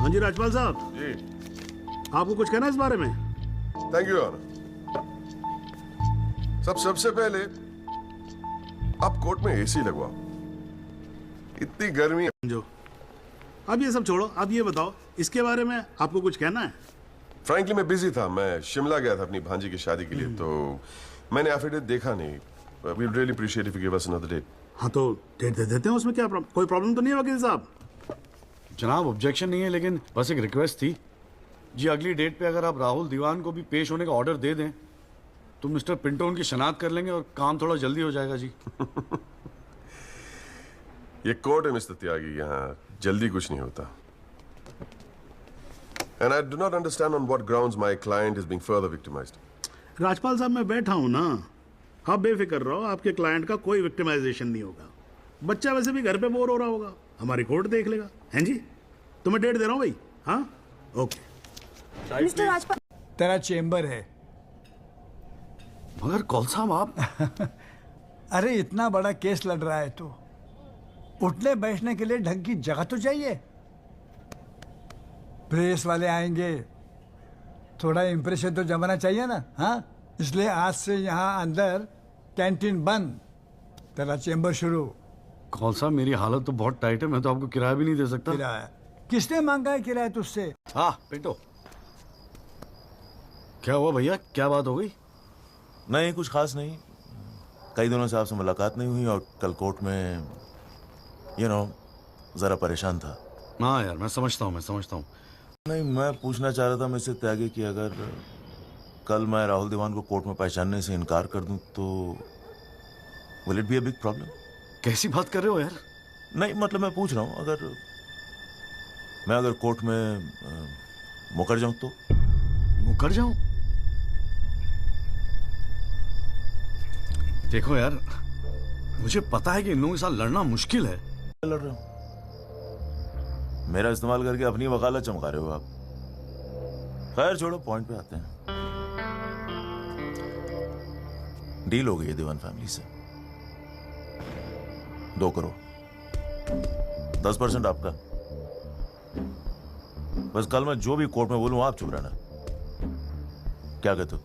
हाँ जी राजपाल साहब जी। आपको कुछ कहना है इस बारे में? Thank you honour. सबसे पहले आप कोर्ट में एसी लगवाओ, इतनी गर्मी है। जो अब ये सब छोड़ो, अब ये बताओ इसके बारे में आपको कुछ कहना है? फ्रैंकली मैं बिजी था, मैं शिमला गया था अपनी भांजी की शादी के लिए, तो मैंने एफिडेविट देखा नहीं। We really appreciate if you give us another date. हाँ तो डेट दे देते हैं, उसमें क्या कोई प्रॉब्लम तो नहीं है वकील साहब? जनाब ऑब्जेक्शन नहीं है, लेकिन बस एक रिक्वेस्ट थी जी, अगली डेट पे अगर आप राहुल दीवान को भी पेश होने का ऑर्डर दे दें तो मिस्टर पिंटो उनकी शनाख्त कर लेंगे और काम थोड़ा जल्दी हो जाएगा जी। ये कोर्ट है मिस्टर त्यागी, यहाँ जल्दी कुछ नहीं होता। And I do not understand on what grounds my client is being further victimized. Rajpal साहब मैं बैठा हूँ ना, आप बेफिक्र रहो, आपके क्लाइंट का कोई विक्टिमाइजेशन नहीं होगा। बच्चा वैसे भी घर पे बोर हो रहा होगा, हमारी कोर्ट देख लेगा। हैं जी, तो मैं डेट दे रहा हूँ भाई। हाँ ओके। मिस्टर राजपाल, तेरा चेंबर है। मगर कौन साहब आप अरे इतना बड़ा केस लड़ रहा है तो उठने बैठने के लिए ढंग की जगह तो चाहिए। प्रेस वाले आएंगे, थोड़ा इंप्रेशन तो जमाना चाहिए ना। हाँ, इसलिए आज से यहाँ अंदर कैंटीन बंद, तेरा चेंबर शुरू। कौन साहब मेरी हालत तो बहुत टाइट है, मैं तो आपको किराया भी नहीं दे सकता। किराया किसने मांगा है? किराया तुझसे। हाँ पिंटो, क्या हुआ भैया, क्या बात हो गई? नहीं, कुछ खास नहीं। कई दिनों से आपसे मुलाकात नहीं हुई और कल कोर्ट में ज़रा परेशान था। हाँ यार, मैं समझता हूँ। नहीं, मैं पूछना चाह रहा था मिस्टर त्यागी कि अगर कल मैं राहुल दीवान को कोर्ट में पहचानने से इनकार कर दूं तो will it be a big problem? कैसी बात कर रहे हो यार? नहीं, मतलब मैं पूछ रहा हूँ, अगर कोर्ट में मुकर जाऊं तो? मुकर जाऊं? देखो यार, मुझे पता है कि इन लोगों के साथ लड़ना मुश्किल है। लड़ रहे हो, मेरा इस्तेमाल करके अपनी वकालत चमका रहे हो आप। खैर छोड़ो, पॉइंट पे आते हैं। डील हो गई है दीवान फैमिली से, 2 करोड़, 10% आपका। बस कल मैं जो भी कोर्ट में बोलूं आप चुप रहना। क्या कहते हो?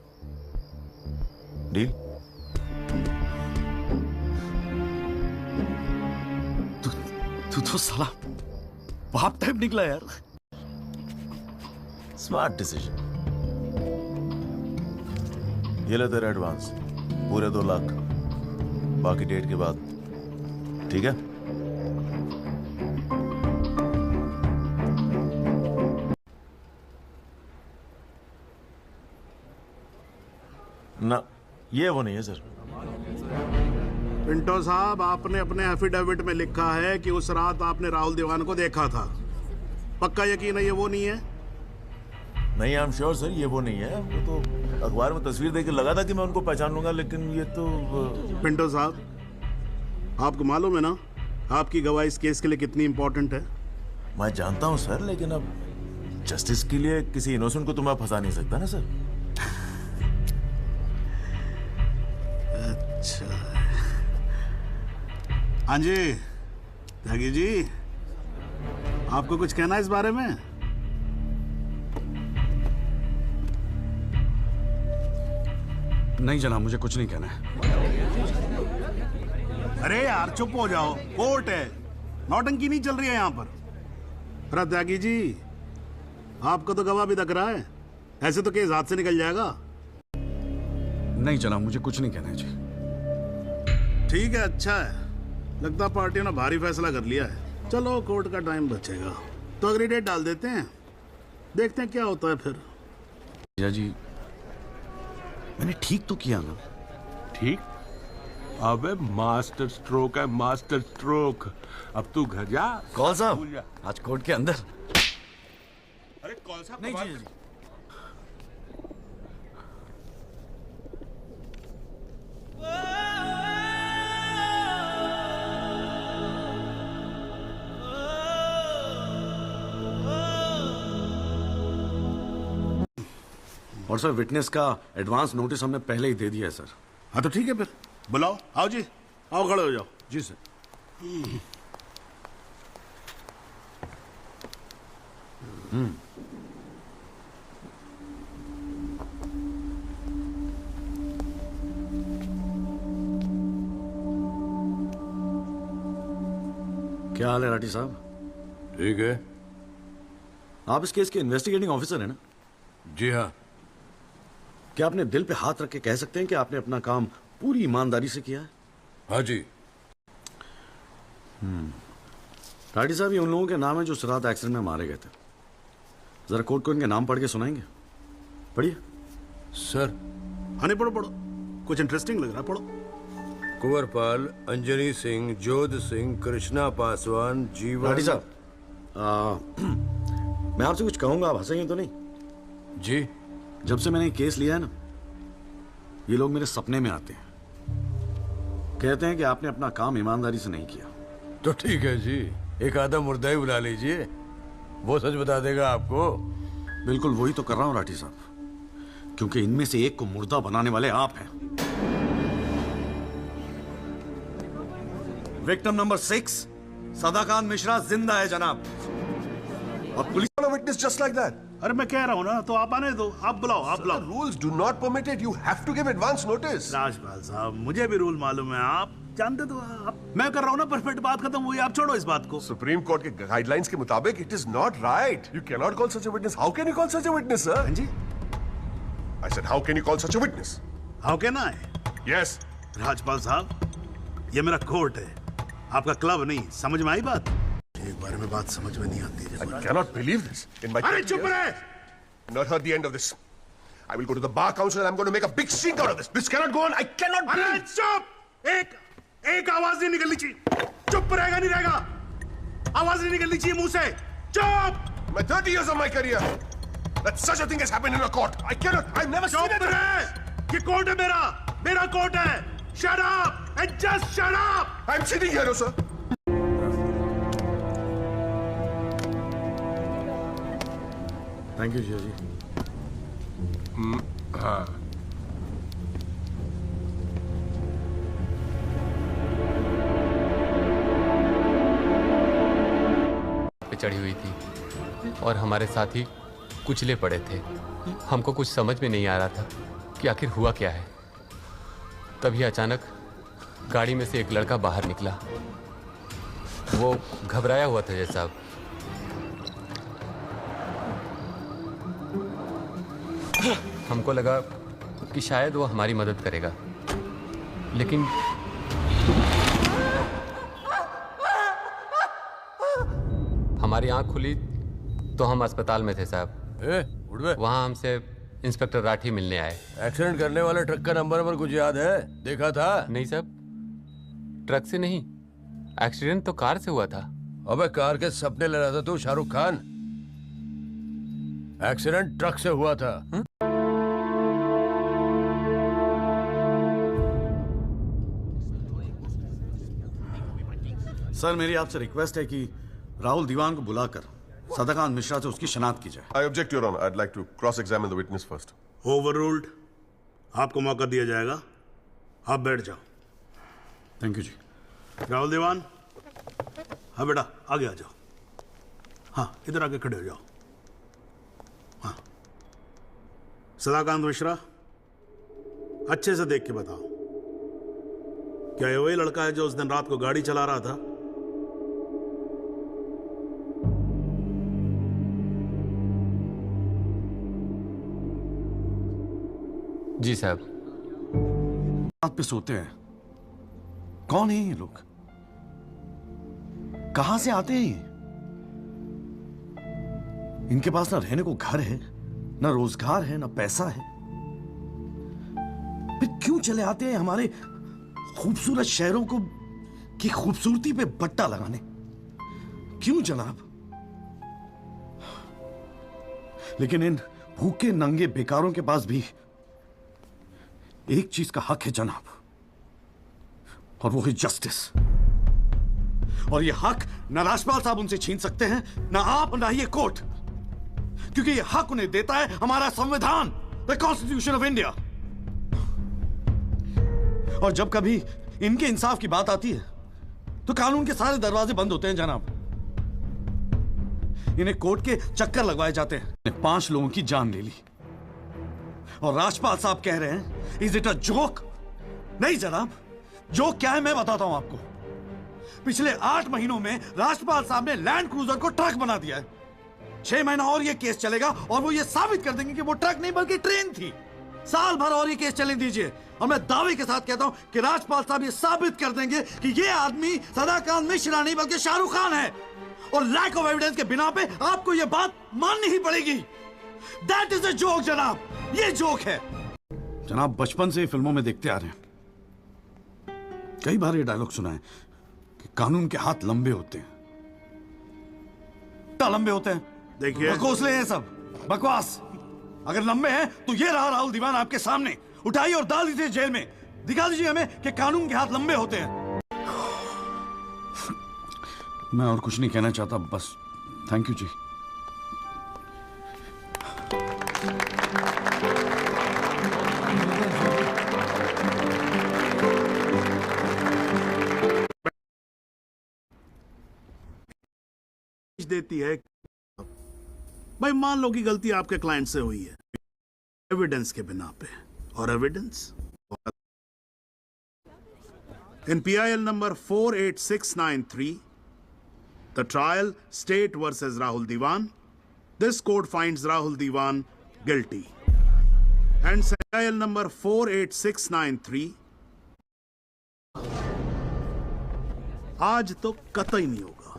डील? तू तो साला बाप टाइप निकला यार। Smart decision. ये ले तेरा एडवांस, पूरे 2 लाख, बाकी डेट के बाद। ठीक है? ना, ये वो नहीं है सर। पिंटो साहब, आपने अपने एफिडेविट में लिखा है कि उस रात आपने राहुल दीवान को देखा था। पक्का यकीन है ये वो नहीं है? नहीं, आई एम श्योर सर, ये वो नहीं है। वो तो अखबार में तस्वीर देख के लगा था कि मैं उनको पहचान लूंगा, लेकिन ये तो पिंटो साहब, आपको मालूम है ना आपकी गवाही इस केस के लिए कितनी इंपॉर्टेंट है? मैं जानता हूं सर, लेकिन अब जस्टिस के लिए किसी इनोसेंट को तो मैं फंसा नहीं सकता ना सर। अच्छा, हाँ जी त्यागी जी, आपको कुछ कहना है इस बारे में? नहीं जनाब, मुझे कुछ नहीं कहना है। अरे यार चुप हो जाओ, कोर्ट है, नौटंकी नहीं चल रही है यहाँ पर। अरे त्यागी जी, आपका तो गवाह भी दिख रहा है, ऐसे तो केस हाथ से निकल जाएगा। नहीं जनाब, मुझे कुछ नहीं कहना है जी। ठीक है, अच्छा है, लगता पार्टियों ने भारी फैसला कर लिया है। चलो कोर्ट का टाइम बचेगा तो अगली डेट डाल देते हैं, देखते हैं क्या होता है फिर। भैया जी, मैंने ठीक तो किया ना? ठीक? अबे मास्टर स्ट्रोक है, मास्टर स्ट्रोक। अब तू घर जा। कौन भूल साहब जा। आज कोर्ट के अंदर? अरे कौन सा? नहीं जी जी। और सर, विटनेस का एडवांस नोटिस हमने पहले ही दे दिया है सर। हाँ तो ठीक है, फिर बुलाओ। आओ जी, आओ, खड़े हो जाओ। जी सर। क्या हाल है राठी साहब? ठीक है। आप इस केस के इन्वेस्टिगेटिंग ऑफिसर हैं ना? जी हाँ। क्या आपने दिल पे हाथ रख के कह सकते हैं कि आपने अपना काम पूरी ईमानदारी से किया है? हाँ जी। राठी साहब, ये उन लोगों के नाम है जो इस रात एक्सीडेंट में मारे गए थे। जरा कोर्ट को इनके नाम पढ़ के सुनाएंगे? पढ़िए। सर, हाँ नहीं, पढ़ो पढ़ो, कुछ इंटरेस्टिंग लग रहा है, पढ़ो। कुंवरपाल, अंजनी सिंह, जोध सिंह, कृष्णा पासवान, जीवन। राठी साहब, मैं आपसे कुछ कहूंगा, आप हंसेंगे तो नहीं? जी। जब से मैंने ये केस लिया है ना, ये लोग मेरे सपने में आते हैं, कहते हैं कि आपने अपना काम ईमानदारी से नहीं किया। तो ठीक है जी, एक आधा मुर्दा ही बुला लीजिए, वो सच बता देगा आपको। बिल्कुल वही तो कर रहा हूं राठी साहब, क्योंकि इनमें से एक को मुर्दा बनाने वाले आप हैं। विक्टिम नंबर 6 सदाकांत मिश्रा जिंदा है जनाब, और police Witness just like that. अरे मैं कह रहा हूँ ना, तो आप आने दो, आप बुलाओ, आप The बुलाओ। rules do not permit it. You have to give advance notice. Rajpal साहब, मुझे भी रूल मालूम है, आप जानते तो आप। मैं कर रहा हूँ ना, परफेक्ट, बात खत्म हुई, आप छोड़ो इस बात को। Supreme Court के guidelines के मुताबिक it is not right. You cannot call such a witness. How can you call such a witness, sir? हाँ जी, I said, how can you call such a witness? How can I? Yes. Rajpal साहब, ये मेरा court है, आपका club नहीं। समझ में आई बात? एक बार में बात समझ में नहीं आती है। I cannot believe this. In my अरे 30 चुप years, रहे! not heard the end of this. I will go to the bar council and I'm going to make a big stink out of this. This cannot go on. I cannot अरे breathe. चुप! एक आवाज नहीं निकलनी चाहिए। चुप रहेगा नहीं रहेगा, आवाज नहीं निकलनी चाहिए मुंह से। चुप! My 30 years of my career, that such a thing has happened in a court. I cannot. I've never seen चुप it. रहे! ये कोर्ट है मेरा कोर्ट है। Shut up and just shut up! I'm sitting here, sir. Thank you Jiya ji. हाँ। पे चढ़ी हुई थी और हमारे साथी कुचले पड़े थे। हमको कुछ समझ में नहीं आ रहा था कि आखिर हुआ क्या है। तभी अचानक गाड़ी में से एक लड़का बाहर निकला। वो घबराया हुआ था जज साहब। हमको लगा कि शायद वो हमारी मदद करेगा, लेकिन हमारी आंख खुली तो हम अस्पताल में थे साहब। उठ बे। वहाँ हमसे इंस्पेक्टर राठी मिलने आए। एक्सीडेंट करने वाले ट्रक का नंबर कुछ याद है? देखा था? नहीं साहब, ट्रक से नहीं, एक्सीडेंट तो कार से हुआ था। अबे कार के सपने ले रहा था तू, शाहरुख खान। एक्सीडेंट ट्रक से हुआ था। सर, मेरी आपसे रिक्वेस्ट है कि राहुल दीवान को बुलाकर सदाकांत मिश्रा से उसकी शनाख्त की जाए। I object, Your Honor. I'd like to cross-examine the witness first. Overruled. आपको मौका दिया जाएगा, आप बैठ जाओ। थैंक यू जी। राहुल दीवान, हाँ बेटा, आगे आ जाओ। हाँ, इधर आके खड़े हो जाओ। हाँ, सदाकांत मिश्रा, अच्छे से देख के बताओ, क्या ये वही लड़का है जो उस दिन रात को गाड़ी चला रहा था? जी साहब। रात पे सोते हैं। कौन है ये लोग? कहां से आते हैं ये? इनके पास ना रहने को घर है, ना रोजगार है, ना पैसा है, फिर क्यों चले आते हैं हमारे खूबसूरत शहरों को की खूबसूरती पे बट्टा लगाने? क्यों जनाब? लेकिन इन भूखे नंगे बेकारों के पास भी एक चीज का हक है जनाब, और वो है जस्टिस। और ये हक ना राजपाल साहब उनसे छीन सकते हैं, ना आप, ना ये कोर्ट, क्योंकि ये हक उन्हें देता है हमारा संविधान, द कॉन्स्टिट्यूशन ऑफ इंडिया। और जब कभी इनके इंसाफ की बात आती है तो कानून के सारे दरवाजे बंद होते हैं जनाब। इन्हें कोर्ट के चक्कर लगवाए जाते हैं। 5 लोगों की जान ले ली और राजपाल साहब कह रहे हैं इज इट अ जोक? नहीं जनाब, जोक क्या है मैं बताता हूं आपको। पिछले 8 महीनों में राजपाल साहब ने लैंड क्रूजर को ट्रक बना दिया है। 6 महीना और ये केस चलेगा और वो ये साबित कर देंगे कि वो ट्रक नहीं बल्कि ट्रेन थी। साल भर और ये केस चलने दीजिए और मैं दावे के साथ कहता हूं कि राजपाल साहब ये साबित कर देंगे कि ये आदमी सदाकांत मिश्रा नहीं बल्कि शाहरुख खान है। और लैक ऑफ एविडेंस के बिना पे आपको ये बात माननी ही पड़ेगी। दैट इज अ जोक जनाब, ये जोक है। जनाब बचपन से फिल्मों में देखते आ रहे हैं, कई बार ये डायलॉग सुना है कि कानून के हाथ लंबे होते हैं। क्या लंबे होते हैं? देखिए बकौसले हैं सब, बकवास। अगर लंबे हैं तो ये रहा राहुल दीवान आपके सामने, उठाइए और डाल दीजिए जेल में। दिखा दीजिए हमें कि कानून के हाथ लंबे होते हैं। मैं और कुछ नहीं कहना चाहता, बस थैंक यू जी। देती है भाई, मान लो कि गलती आपके क्लाइंट से हुई है एविडेंस के बिना पे, और evidence in PIL number 48693 the trial State versus Rahul Diwan, this court finds Rahul Diwan guilty, and PIL number 48693 आज तो कतई नहीं होगा।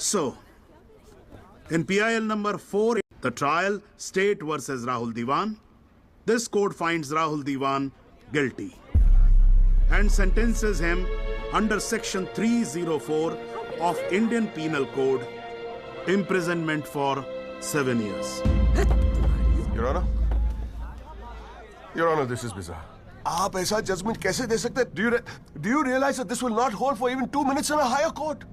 So, in PIL number 4, the trial State versus Rahul Diwan, this court finds Rahul Diwan guilty and sentences him under section 304 of Indian Penal Code, imprisonment for 7 years. Your Honor? Your Honor, this is bizarre. आप ऐसा judgement कैसे दे सकते हैं? Do you realize that this will not hold for even 2 minutes in a higher court?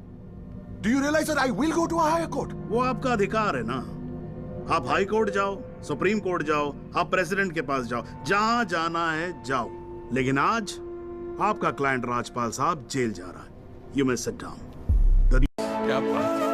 Do you realize that I will go to a higher court? वो आपका अधिकार है ना। आप हाई कोर्ट जाओ, सुप्रीम कोर्ट जाओ, आप प्रेसिडेंट के पास जाओ, जहां जाना है जाओ। लेकिन आज आपका क्लाइंट राजपाल साहब जेल जा रहा है। You may sit down. क्या बात है?